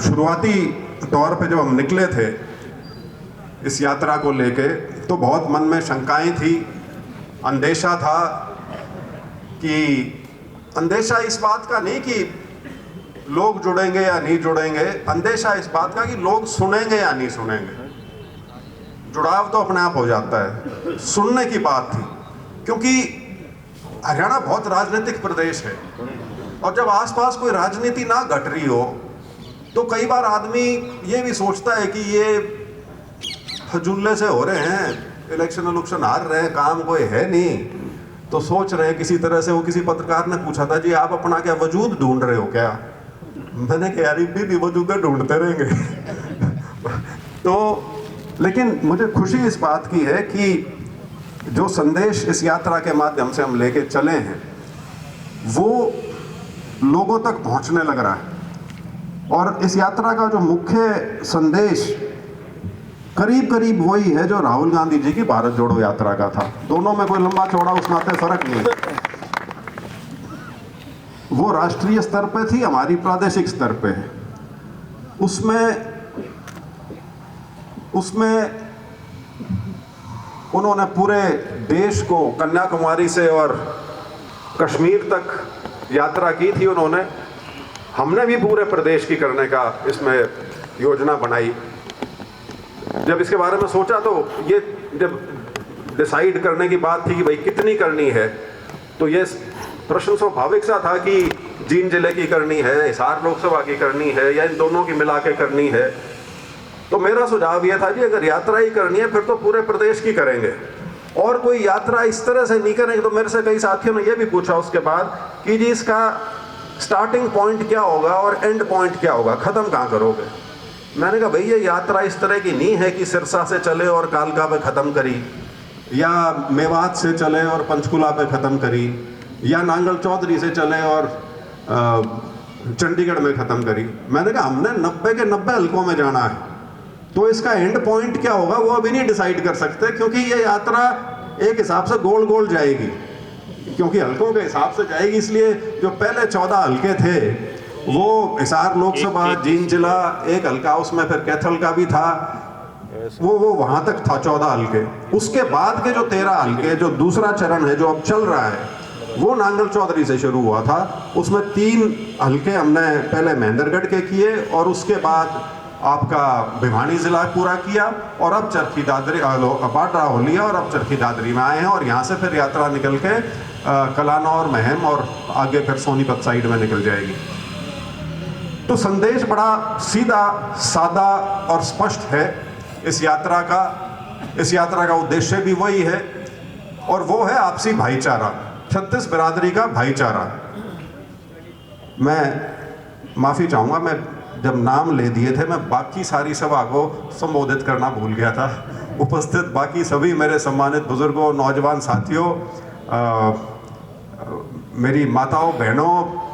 शुरुआती तौर पे जब हम निकले थे इस यात्रा को लेके, तो बहुत मन में शंकाएं थी, अंदेशा था कि अंदेशा इस बात का नहीं कि लोग जुड़ेंगे या नहीं जुड़ेंगे, अंदेशा इस बात का कि लोग सुनेंगे या नहीं सुनेंगे। जुड़ाव तो अपने आप हो जाता है, सुनने की बात थी, क्योंकि हरियाणा बहुत राजनीतिक प्रदेश है और जब आसपास कोई राजनीति ना घट रही हो तो कई बार आदमी ये भी सोचता है कि ये फजूले से हो रहे हैं, इलेक्शन हार रहे हैं, काम कोई है नहीं, तो सोच रहे हैं किसी तरह से। वो किसी पत्रकार ने पूछा था, जी आप अपना क्या वजूद ढूंढ रहे हो क्या? मैंने कहा यार भी वजूद ढूंढते रहेंगे। तो लेकिन मुझे खुशी इस बात की है कि जो संदेश इस यात्रा के माध्यम से हम लेके चले हैं वो लोगों तक पहुंचने लग रहा है। और इस यात्रा का जो मुख्य संदेश करीब करीब वही है जो राहुल गांधी जी की भारत जोड़ो यात्रा का था। दोनों में कोई लंबा चौड़ा उस नाते फर्क नहीं है। वो राष्ट्रीय स्तर पे थी, हमारी प्रादेशिक स्तर पे है। उसमें उन्होंने पूरे देश को कन्याकुमारी से और कश्मीर तक यात्रा की थी उन्होंने। हमने भी पूरे प्रदेश की करने का इसमें योजना बनाई। जब इसके बारे में सोचा तो ये जब डिसाइड करने की बात थी कि भाई कितनी करनी है, तो ये प्रश्न स्वाभाविक सा था कि जींद जिले की करनी है, हिसार लोकसभा की करनी है, या इन दोनों की मिला के करनी है। तो मेरा सुझाव ये था जी अगर यात्रा ही करनी है फिर तो पूरे प्रदेश की करेंगे, और कोई यात्रा इस तरह से नहीं करेंगे। तो मेरे से कई साथियों ने यह भी पूछा उसके बाद कि जी इसका स्टार्टिंग पॉइंट क्या होगा और एंड पॉइंट क्या होगा, खत्म कहाँ करोगे? मैंने कहा भाई ये यात्रा इस तरह की नहीं है कि सिरसा से चले और कालका पे ख़त्म करी, या मेवात से चले और पंचकुला पे ख़त्म करी, या नांगल चौधरी से चले और चंडीगढ़ में ख़त्म करी। मैंने कहा हमने 90 के 90 हलकों में जाना है, तो इसका एंड पॉइंट क्या होगा वो अभी नहीं डिसाइड कर सकते, क्योंकि ये यात्रा एक हिसाब से गोल गोल जाएगी, क्योंकि हलकों के हिसाब से जाएगी। इसलिए जो पहले 14 हलके थे वो हिसार लोकसभा, जींद जिला, एक हल्का उसमें फिर कैथल का भी था, वो वहां तक था 14 हल्के। उसके बाद के जो 13 हल्के, जो दूसरा चरण है जो अब चल रहा है, वो नांगल चौधरी से शुरू हुआ था। उसमें 3 हल्के हमने पहले महेंद्रगढ़ के किए और उसके बाद आपका भिवानी जिला पूरा किया, और अब चरखी दादरी बाड्रा होलिया और अब चरखी दादरी में आए हैं। और यहाँ से फिर यात्रा निकल के कलानौर, महम और आगे फिर सोनीपत साइड में निकल जाएगी। तो संदेश बड़ा सीधा, सादा और स्पष्ट है इस यात्रा का। इस यात्रा का उद्देश्य भी वही है, और वो है आपसी भाईचारा, 36 बिरादरी का भाईचारा। मैं माफ़ी चाहूँगा, मैं जब नाम ले दिए थे मैं बाकी सारी सभा को संबोधित करना भूल गया था। उपस्थित बाकी सभी मेरे सम्मानित बुजुर्गों, नौजवान साथियों, मेरी माताओं, बहनों,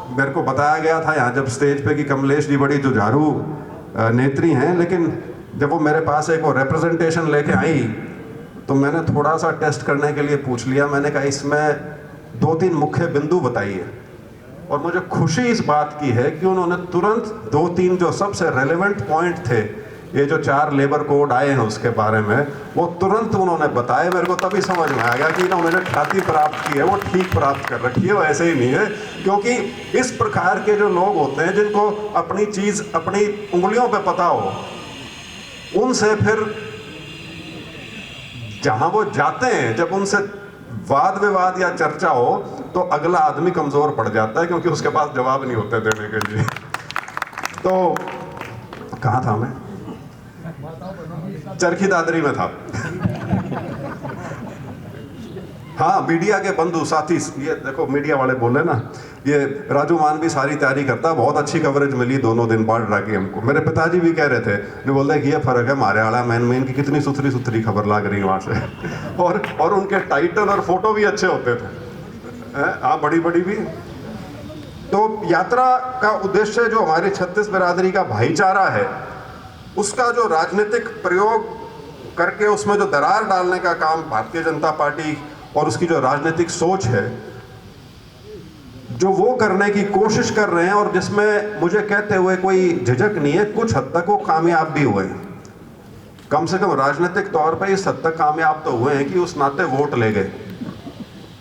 मेरे को बताया गया था यहाँ जब स्टेज पे कि कमलेश जी बड़ी जुझारू नेत्री हैं, लेकिन जब वो मेरे पास एक वो रिप्रेजेंटेशन लेके आई तो मैंने थोड़ा सा टेस्ट करने के लिए पूछ लिया। मैंने कहा इसमें 2-3 मुख्य बिंदु बताइए, और मुझे खुशी इस बात की है कि उन्होंने तुरंत 2-3 जो सबसे रेलेवेंट पॉइंट थे, ये जो 4 लेबर कोड आए हैं उसके बारे में, वो तुरंत उन्होंने बताए। मेरे को तभी समझ में आ गया कि उन्होंने ख्याति प्राप्त की है वो ठीक प्राप्त कर रखी है, वो ऐसे ही नहीं है। क्योंकि इस प्रकार के जो लोग होते हैं जिनको अपनी चीज़ अपनी उंगलियों पे पता हो, उनसे फिर जहाँ वो जाते हैं, जब उनसे वाद विवाद या चर्चा हो तो अगला आदमी कमज़ोर पड़ जाता है, क्योंकि उसके पास जवाब नहीं होते देने के लिए। तो कहाँ था मैं? चरखी दादरी में था। हाँ, मीडिया के बंधु साथी, ये देखो मीडिया वाले बोले ना, ये राजू मान भी सारी तैयारी करता है, बहुत अच्छी कवरेज मिली दोनों दिन बाद की हमको। मेरे पिताजी भी कह रहे थे, जो बोलते हैं कि ये फर्क है हमारे आड़ा मैन की कितनी सुथरी सुथरी खबर लग रही है वहाँ से। और उनके टाइटल और फोटो भी अच्छे होते थे, हाँ, बड़ी बड़ी भी। तो यात्रा का उद्देश्य जो हमारे 36 बिरादरी का भाईचारा है, उसका जो राजनीतिक प्रयोग करके उसमें जो दरार डालने का काम भारतीय जनता पार्टी और उसकी जो राजनीतिक सोच है, जो वो करने की कोशिश कर रहे हैं और जिसमें मुझे कहते हुए कोई झिझक नहीं है, कुछ हद तक वो कामयाब भी हुए हैं। कम से कम राजनीतिक तौर पर इस हद तक कामयाब तो हुए हैं कि उस नाते वोट ले गए,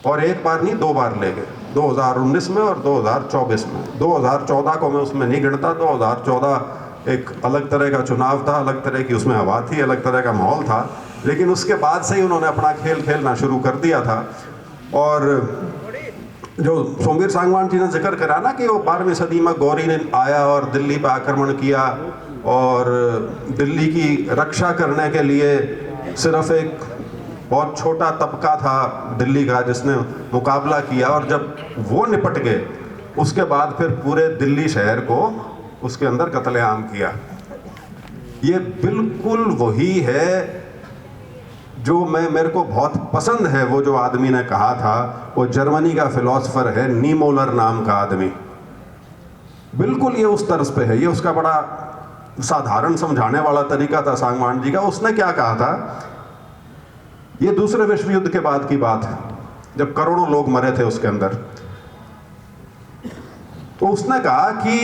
और एक बार नहीं 2 बार ले गए, 2019 में और 2024 में। 2014 को मैं उसमें नहीं गिनता, 2014 एक अलग तरह का चुनाव था, अलग तरह की उसमें हवा थी, अलग तरह का माहौल था, लेकिन उसके बाद से ही उन्होंने अपना खेल खेलना शुरू कर दिया था। और जो सोमवीर सांगवान जी ने जिक्र करा ना कि वो 12वीं सदी में गौरी ने आया और दिल्ली पर आक्रमण किया और दिल्ली की रक्षा करने के लिए सिर्फ एक बहुत छोटा तबका था दिल्ली का जिसने मुकाबला किया, और जब वो निपट गए उसके बाद फिर पूरे दिल्ली शहर को उसके अंदर कत्लेआम किया। ये बिल्कुल वही है जो मेरे को बहुत पसंद है, वो जो आदमी ने कहा था, वो जर्मनी का फिलोसफर है नीमोलर नाम का आदमी। बिल्कुल ये उस तर्ज पे है, ये उसका बड़ा साधारण समझाने वाला तरीका था सांगवान जी का। उसने क्या कहा था, ये दूसरे विश्व युद्ध के बाद की बात है, जब करोड़ों लोग मरे थे उसके अंदर। तो उसने कहा कि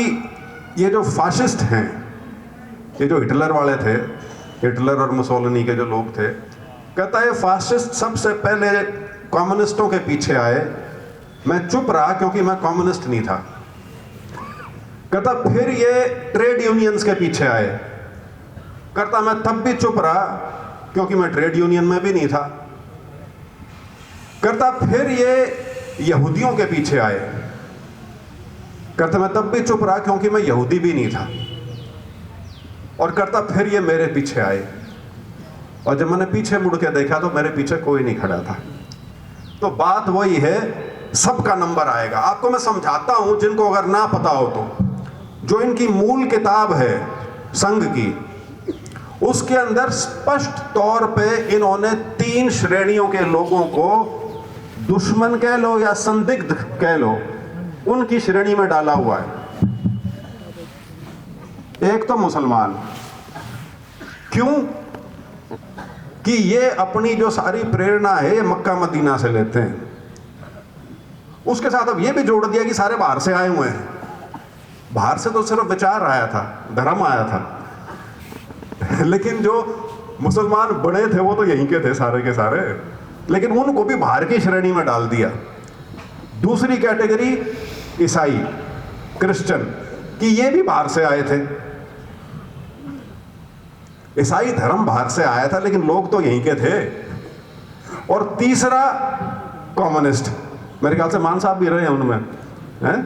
ये जो फाशिस्ट हैं, ये जो हिटलर वाले थे, हिटलर और मुसोलिनी के जो लोग थे, कहता है फाशिस्ट सबसे पहले कम्युनिस्टों के पीछे आए, मैं चुप रहा क्योंकि मैं कम्युनिस्ट नहीं था। कहता फिर ये ट्रेड यूनियंस के पीछे आए, कहता मैं तब भी चुप रहा क्योंकि मैं ट्रेड यूनियन में भी नहीं था। कहता फिर ये यहूदियों के पीछे आए, कहता मैं तब भी चुप रहा क्योंकि मैं यहूदी भी नहीं था। और कहता फिर ये मेरे पीछे आए, और जब मैंने पीछे मुड़ के देखा तो मेरे पीछे कोई नहीं खड़ा था। तो बात वही है, सबका नंबर आएगा। आपको मैं समझाता हूं जिनको अगर ना पता हो तो, जो इनकी मूल किताब है संघ की, उसके अंदर स्पष्ट तौर पे इन्होंने 3 श्रेणियों के लोगों को, दुश्मन कह लो या संदिग्ध कह लो, उनकी श्रेणी में डाला हुआ है। एक तो मुसलमान, क्यों कि ये अपनी जो सारी प्रेरणा है ये मक्का मदीना से लेते हैं। उसके साथ अब ये भी जोड़ दिया कि सारे बाहर से आए हुए हैं। बाहर से तो सिर्फ विचार आया था, धर्म आया था, लेकिन जो मुसलमान बड़े थे वो तो यहीं के थे सारे के सारे, लेकिन उनको भी बाहर की श्रेणी में डाल दिया। दूसरी कैटेगरी ईसाई, क्रिश्चियन, कि ये भी बाहर से आए थे। ईसाई धर्म बाहर से आया था लेकिन लोग तो यहीं के थे। और तीसरा कम्युनिस्ट, मेरे ख्याल से मान साहब भी रहे हैं उनमें, हैं?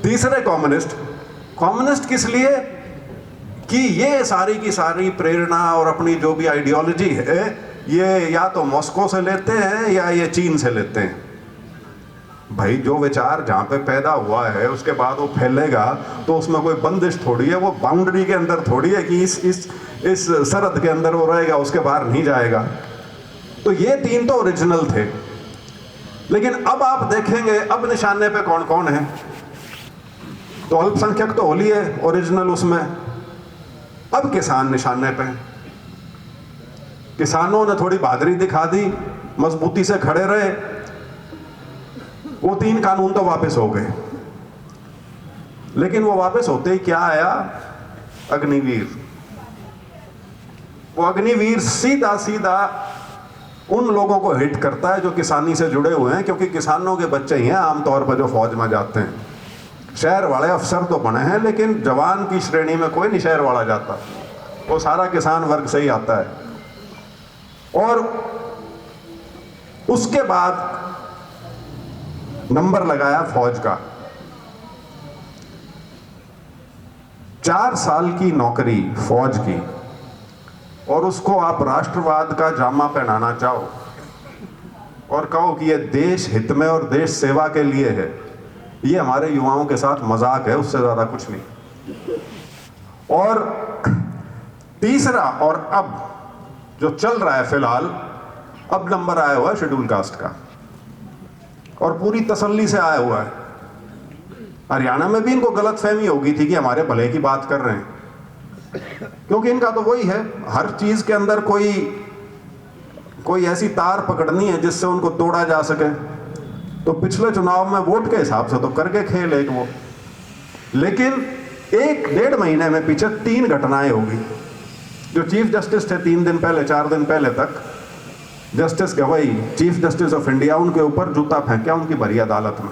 तीसरे कम्युनिस्ट किस लिए कि ये सारी की सारी प्रेरणा और अपनी जो भी आइडियोलॉजी है ये या तो मॉस्को से लेते हैं या ये चीन से लेते हैं। भाई जो विचार जहाँ पे पैदा हुआ है उसके बाद वो फैलेगा तो उसमें कोई बंदिश थोड़ी है, वो बाउंड्री के अंदर थोड़ी है कि इस सरहद के अंदर वो रहेगा, उसके बाहर नहीं जाएगा। तो ये 3 तो ओरिजिनल थे। लेकिन अब आप देखेंगे अब निशाने पे कौन कौन है। तो अल्पसंख्यक तो होली है ओरिजिनल उसमें। अब किसान निशाने पे, किसानों ने थोड़ी बहादुरी दिखा दी, मजबूती से खड़े रहे, वो 3 कानून तो वापस हो गए। लेकिन वो वापस होते ही क्या आया, अग्निवीर। वो अग्निवीर सीधा सीधा उन लोगों को हिट करता है जो किसानी से जुड़े हुए हैं, क्योंकि किसानों के बच्चे ही हैं आमतौर पर जो फौज में जाते हैं। शहर वाले अफसर तो बने हैं लेकिन जवान की श्रेणी में कोई नहीं शहर वाला जाता, वो सारा किसान वर्ग से ही आता है। और उसके बाद नंबर लगाया फौज का। 4 साल की नौकरी फौज की, और उसको आप राष्ट्रवाद का जामा पहनाना चाहो और कहो कि ये देश हित में और देश सेवा के लिए है, ये हमारे युवाओं के साथ मजाक है, उससे ज्यादा कुछ नहीं। और तीसरा, और अब जो चल रहा है फिलहाल, अब नंबर आया हुआ है शेड्यूल कास्ट का, और पूरी तसल्ली से आया हुआ है। हरियाणा में भी इनको गलतफहमी होगी थी कि हमारे भले की बात कर रहे हैं, क्योंकि इनका तो वही है, हर चीज के अंदर कोई ऐसी तार पकड़नी है जिससे उनको तोड़ा जा सके। तो पिछले चुनाव में वोट के हिसाब से तो करके खेल एक वो, लेकिन 1-1.5 महीने में पीछे 3 घटनाएं होगी। जो चीफ जस्टिस थे 3 दिन पहले 4 दिन पहले तक, justice Gavai chief justice of India, उनके ऊपर जूता फेंका उनकी भरी अदालत में।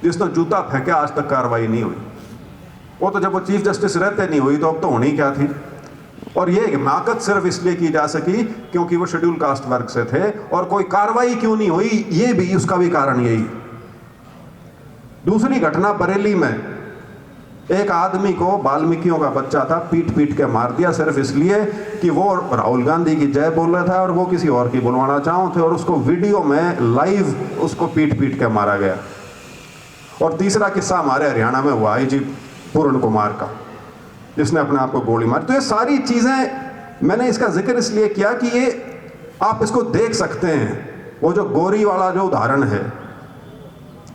जिसने जूता फेंका आज तक कार्रवाई नहीं हुई। वो तो जब वो चीफ जस्टिस रहते नहीं हुई तो अब तो होनी क्या थी। और ये हिमाकत सिर्फ इसलिए की जा सकी क्योंकि वो शेड्यूल कास्ट वर्ग से थे, और कोई कार्रवाई क्यों नहीं हुई ये भी उसका भी कारण यही। दूसरी घटना बरेली में एक आदमी को, वाल्मीकियों का बच्चा था, पीट पीट के मार दिया सिर्फ इसलिए कि वो राहुल गांधी की जय बोल रहा था और वो किसी और की बुलवाना चाहते थे, और उसको वीडियो में लाइव उसको पीट पीट के मारा गया। और तीसरा किस्सा हमारे हरियाणा में हुआ आईजी पूर्ण कुमार का, जिसने अपने आप को गोली मारी। तो ये सारी चीजें मैंने इसका जिक्र इसलिए किया कि ये आप इसको देख सकते हैं। वो जो गोरी वाला जो उदाहरण है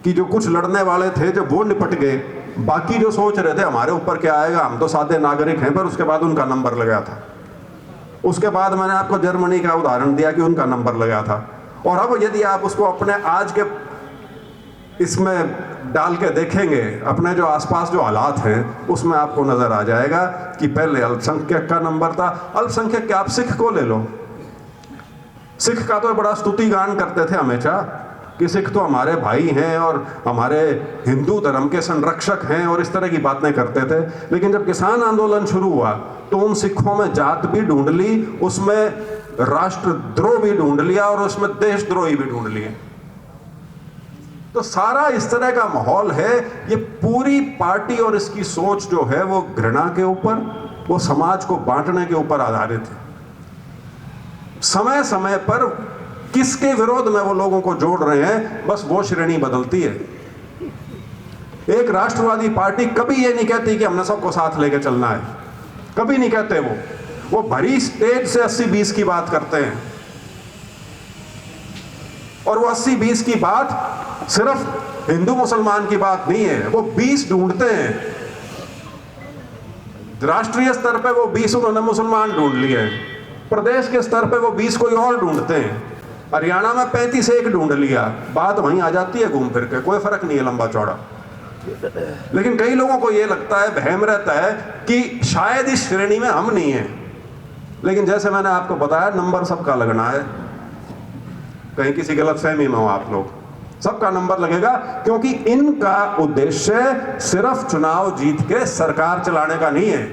कि जो कुछ लड़ने वाले थे जब वो निपट गए, बाकी जो सोच रहे थे हमारे ऊपर क्या आएगा, हम तो सादे नागरिक हैं, पर उसके बाद उनका नंबर लगा था। उसके बाद मैंने आपको जर्मनी का उदाहरण दिया कि उनका नंबर लगा था। और अब यदि आप उसको अपने आज के इसमें डाल के देखेंगे, अपने जो आसपास जो हालात हैं उसमें आपको नजर आ जाएगा कि पहले अल्पसंख्यक का नंबर था। अल्पसंख्यक के आप सिख को ले लो, सिख का तो बड़ा स्तुति गान करते थे हमेशा कि सिख तो हमारे भाई हैं और हमारे हिंदू धर्म के संरक्षक हैं और इस तरह की बातें करते थे। लेकिन जब किसान आंदोलन शुरू हुआ तो उन सिखों में जात भी ढूंढ ली, उसमें राष्ट्रद्रोह भी ढूंढ लिया और उसमें देशद्रोही भी ढूंढ लिए। तो सारा इस तरह का माहौल है। ये पूरी पार्टी और इसकी सोच जो है वो घृणा के ऊपर, वो समाज को बांटने के ऊपर आधारित है। समय समय पर किसके विरोध में वो लोगों को जोड़ रहे हैं, बस वो श्रेणी बदलती है। एक राष्ट्रवादी पार्टी कभी ये नहीं कहती कि हमने सबको साथ लेके चलना है, कभी नहीं कहते। वो भरी स्टेज से 80-20 की बात करते हैं, और वो 80-20 की बात सिर्फ हिंदू मुसलमान की बात नहीं है, वो 20 ढूंढते हैं। राष्ट्रीय स्तर पे वो 20 उन्होंने मुसलमान ढूंढ लिए हैं, प्रदेश के स्तर पे वो 20 कोई और ढूंढते हैं, हरियाणा में 35 एक ढूंढ लिया, बात वहीं आ जाती है घूम फिर के, कोई फर्क नहीं है लंबा चौड़ा। लेकिन कई लोगों को ये लगता है, वहम रहता है कि शायद इस श्रेणी में हम नहीं हैं। लेकिन जैसे मैंने आपको बताया, नंबर सबका लगना है। कहीं किसी गलतफहमी में हो आप लोग, सबका नंबर लगेगा, क्योंकि इनका उद्देश्य सिर्फ चुनाव जीत के सरकार चलाने का नहीं है,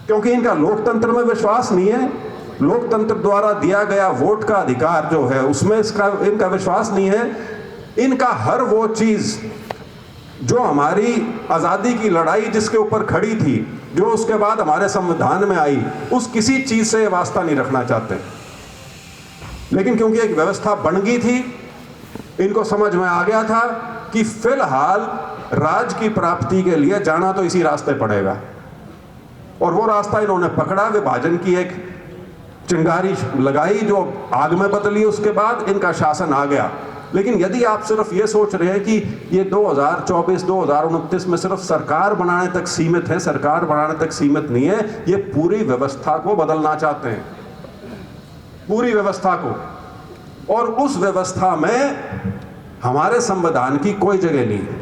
क्योंकि इनका लोकतंत्र में विश्वास नहीं है। लोकतंत्र द्वारा दिया गया वोट का अधिकार जो है उसमें इनका विश्वास नहीं है। इनका हर वो चीज जो हमारी आजादी की लड़ाई जिसके ऊपर खड़ी थी, जो उसके बाद हमारे संविधान में आई, उस किसी चीज से वास्ता नहीं रखना चाहते। लेकिन क्योंकि एक व्यवस्था बन गई थी, इनको समझ में आ गया था कि फिलहाल राज की प्राप्ति के लिए जाना तो इसी रास्ते पड़ेगा, और वो रास्ता इन्होंने पकड़ा। विभाजन की एक चिंगारी लगाई जो आग में बदली, उसके बाद इनका शासन आ गया। लेकिन यदि आप सिर्फ ये सोच रहे हैं कि ये 2024-2029 में सिर्फ सरकार बनाने तक सीमित है, सरकार बनाने तक सीमित नहीं है, ये पूरी व्यवस्था को बदलना चाहते हैं, पूरी व्यवस्था को। और उस व्यवस्था में हमारे संविधान की कोई जगह नहीं है,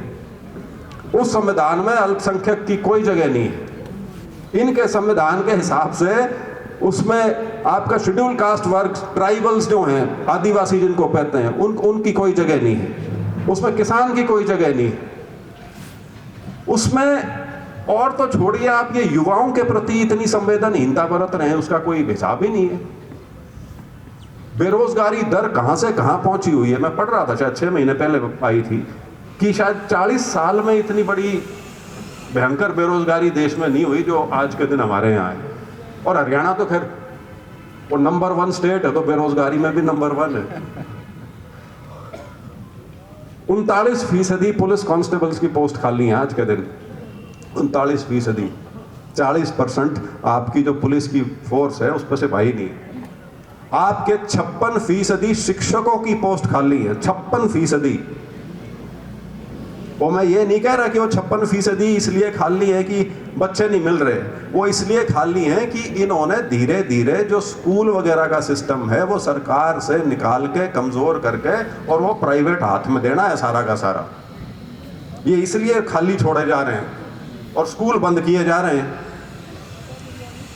उस संविधान में अल्पसंख्यक की कोई जगह नहीं है। इनके संविधान के हिसाब से उसमें आपका शेड्यूल कास्ट वर्ग, ट्राइबल्स जो हैं, आदिवासी जिनको कहते हैं, उनकी कोई जगह नहीं है, उसमें किसान की कोई जगह नहीं है उसमें। और तो छोड़िए, आप ये युवाओं के प्रति इतनी संवेदनहीनता बरत रहे हैं, उसका कोई हिसाब ही नहीं है। बेरोजगारी दर कहां से कहां पहुंची हुई है। मैं पढ़ रहा था, शायद 6 महीने पहले आई थी, कि शायद 40 साल में इतनी बड़ी भयंकर बेरोजगारी देश में नहीं हुई जो आज के दिन हमारे यहाँ है। और हरियाणा तो खैर वो नंबर 1 स्टेट है, तो बेरोजगारी में भी नंबर 1 है। 39% पुलिस कांस्टेबल्स की पोस्ट खाली है आज के दिन, 39%। 40% आपकी जो पुलिस की फोर्स है उस पर सिपाही नहीं है। आपके 56% शिक्षकों की पोस्ट खाली है, 56%। वो मैं ये नहीं कह रहा कि वो 56% इसलिए खाली है कि बच्चे नहीं मिल रहे, वो इसलिए खाली हैं कि इन्होंने धीरे धीरे जो स्कूल वगैरह का सिस्टम है वो सरकार से निकाल के कमज़ोर करके और वो प्राइवेट हाथ में देना है सारा का सारा। ये इसलिए खाली छोड़े जा रहे हैं और स्कूल बंद किए जा रहे हैं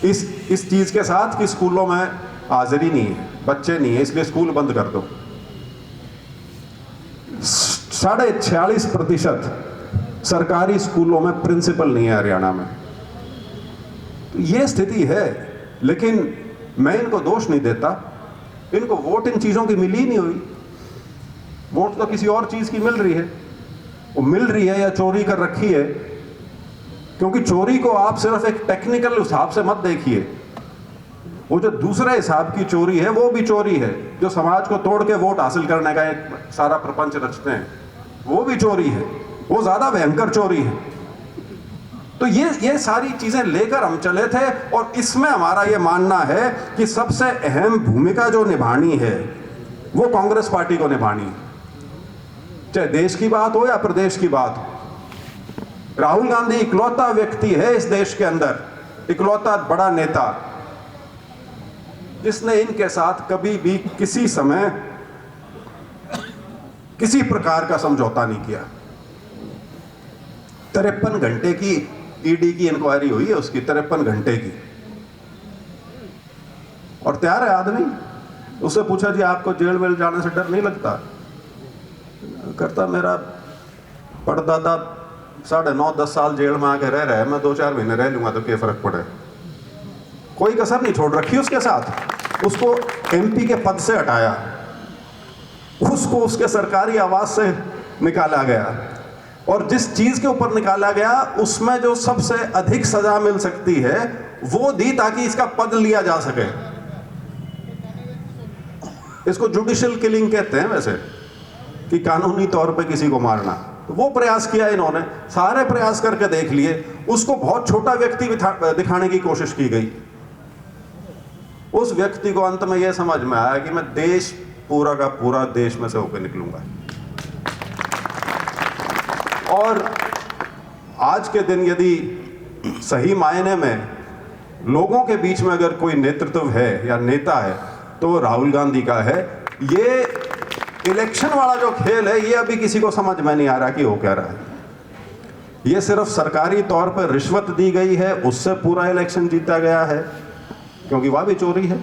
इस चीज़ के साथ कि स्कूलों में हाजिरी नहीं है, बच्चे नहीं है, इसलिए स्कूल बंद कर दो। 46.5% सरकारी स्कूलों में प्रिंसिपल नहीं है हरियाणा में। तो ये स्थिति है, लेकिन मैं इनको दोष नहीं देता। इनको वोट इन चीज़ों की मिली नहीं हुई, वोट तो किसी और चीज़ की मिल रही है। वो मिल रही है या चोरी कर रखी है, क्योंकि चोरी को आप सिर्फ एक टेक्निकल हिसाब से मत देखिए। वो जो दूसरे हिसाब की चोरी है वो भी चोरी है, जो समाज को तोड़ के वोट हासिल करने का एक सारा प्रपंच रचते हैं, वो भी चोरी है, वो ज्यादा भयंकर चोरी है। तो ये सारी चीजें लेकर हम चले थे और इसमें हमारा ये मानना है कि सबसे अहम भूमिका जो निभानी है वो कांग्रेस पार्टी को निभानी है, चाहे देश की बात हो या प्रदेश की बात हो। राहुल गांधी इकलौता व्यक्ति है इस देश के अंदर, इकलौता बड़ा नेता जिसने इनके साथ कभी भी किसी समय किसी प्रकार का समझौता नहीं किया। 53 घंटे की ईडी की इंक्वायरी हुई है उसकी, 53 घंटे की, और तैयार है आदमी। उससे पूछा जी आपको जेल वेल जाने से डर नहीं लगता? करता मेरा परदादा 9.5-10 साल जेल में आके रह रहा है, मैं 2-4 महीने रह लूंगा तो क्या फर्क पड़े। कोई कसर नहीं छोड़ रखी उसके साथ। उसको एमपी के पद से हटाया, उसको उसके सरकारी आवास से निकाला गया, और जिस चीज के ऊपर निकाला गया उसमें जो सबसे अधिक सजा मिल सकती है वो दी ताकि इसका पद लिया जा सके। इसको जुडिशियल किलिंग कहते हैं वैसे, कि कानूनी तौर पे किसी को मारना। तो वो प्रयास किया इन्होंने, सारे प्रयास करके देख लिए, उसको बहुत छोटा व्यक्ति दिखाने की कोशिश की गई। उस व्यक्ति को अंत में यह समझ में आया कि मैं देश पूरा का पूरा देश में से होकर निकलूंगा। और आज के दिन यदि सही मायने में लोगों के बीच में अगर कोई नेतृत्व है या नेता है तो राहुल गांधी का है। ये इलेक्शन वाला जो खेल है ये अभी किसी को समझ में नहीं आ रहा कि हो क्या रहा है। ये सिर्फ सरकारी तौर पर रिश्वत दी गई है, उससे पूरा इलेक्शन जीता गया है, क्योंकि वह भी चोरी है।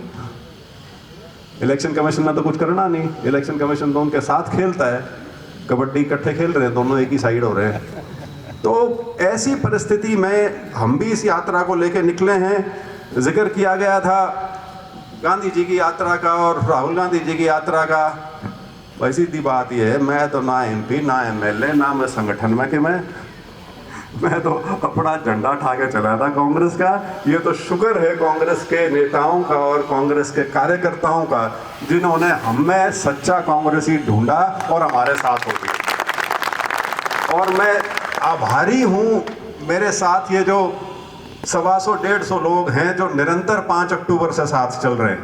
इलेक्शन कमीशन ने तो कुछ करना नहीं, इलेक्शन कमीशन तो उनके साथ खेलता है, कबड्डी इकट्ठे खेल रहे हैं, दोनों एक ही साइड हो रहे हैं। तो ऐसी परिस्थिति में हम भी इस यात्रा को लेकर निकले हैं। जिक्र किया गया था गांधी जी की यात्रा का और राहुल गांधी जी की यात्रा का। भाई सीधी बात यह है, मैं तो ना एमपी ना एमएलए ना मैं संगठन में कि मैं तो अपना झंडा उठा के चला था कांग्रेस का। ये तो शुक्र है कांग्रेस के नेताओं का और कांग्रेस के कार्यकर्ताओं का, जिन्होंने हमें सच्चा कांग्रेसी ढूंढा और हमारे साथ हो गए। और मैं आभारी हूँ, मेरे साथ ये जो 125-150 लोग हैं जो निरंतर 5 अक्टूबर से साथ चल रहे हैं।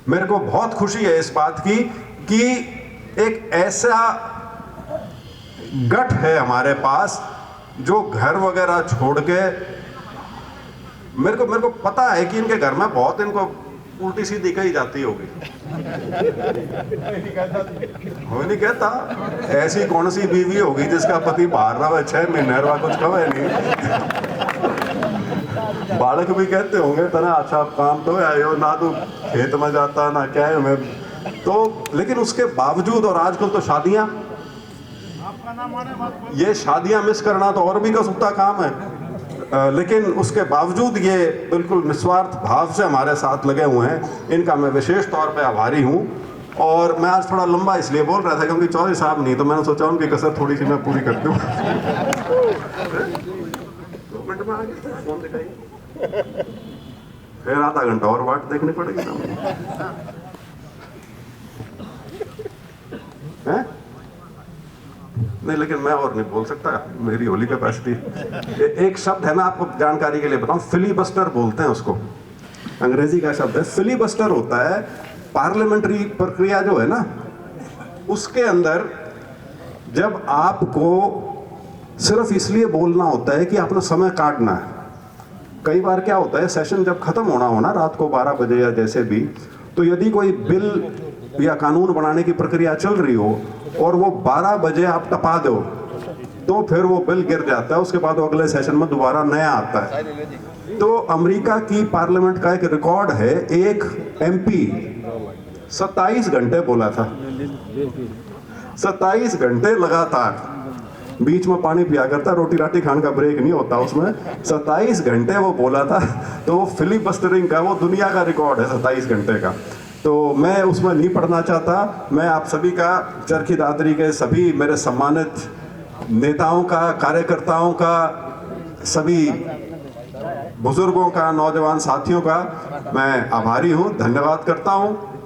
मेरे को बहुत खुशी है इस बात की कि एक ऐसा गठ है हमारे पास जो घर वगैरह छोड़ के, मेरे को पता है कि इनके घर में बहुत इनको उल्टी सीधी कही जाती होगी। हो नहीं कहता, ऐसी कौन सी बीवी होगी जिसका पति बाहर रहा 6 महीने रहा, कुछ कहे नहीं। बालक भी कहते होंगे तना अच्छा काम तो है ना, तू खेत में जाता ना क्या है मैं तो। लेकिन उसके बावजूद, और आजकल तो शादियां, ये शादियां मिस करना तो और भी कसुता काम है, लेकिन उसके बावजूद ये बिल्कुल निस्वार्थ भाव से हमारे साथ लगे हुए हैं। इनका मैं विशेष तौर पे आभारी हूँ। और मैं आज थोड़ा लंबा इसलिए बोल रहा था क्योंकि चौधरी साहब नहीं, तो मैंने सोचा उनकी कसर थोड़ी सी मैं पूरी कर दूँ। 2 मिनट में आ गया, फोन दिखाइए, फिर आधा घंटा और वाट देखनी पड़ेगी ना। है? नहीं, लेकिन मैं और नहीं बोल सकता, मेरी होली कैपेसिटी। एक शब्द है, मैं आपको जानकारी के लिए बताऊं, फिलीबस्टर बोलते हैं उसको, अंग्रेजी का शब्द है। फिलीबस्टर होता है पार्लियामेंट्री प्रक्रिया जो है ना, उसके अंदर जब आपको सिर्फ इसलिए बोलना होता है कि अपना समय काटना है। कई बार क्या होता है, सेशन जब खत्म होना होना रात को 12 बजे या जैसे भी, तो यदि कोई बिल या कानून बनाने की प्रक्रिया चल रही हो और वो 12 बजे आप टपा दो, तो फिर वो बिल गिर जाता है, उसके बाद वो अगले सेशन में दोबारा नया आता है। तो अमेरिका की पार्लियामेंट का एक रिकॉर्ड है, एक एमपी 27 घंटे बोला था, 27 घंटे लगातार, बीच में पानी पिया करता, रोटी राटी खाने का ब्रेक नहीं होता उसमें, 27 घंटे वो बोला था। तो वो फिलिबस्टरिंग का वो दुनिया का रिकॉर्ड है 27 घंटे का। तो मैं उसमें नहीं पढ़ना चाहता। मैं आप सभी का, चरखी दादरी के सभी मेरे सम्मानित नेताओं का, कार्यकर्ताओं का, सभी बुजुर्गों का, नौजवान साथियों का मैं आभारी हूं, धन्यवाद करता हूं।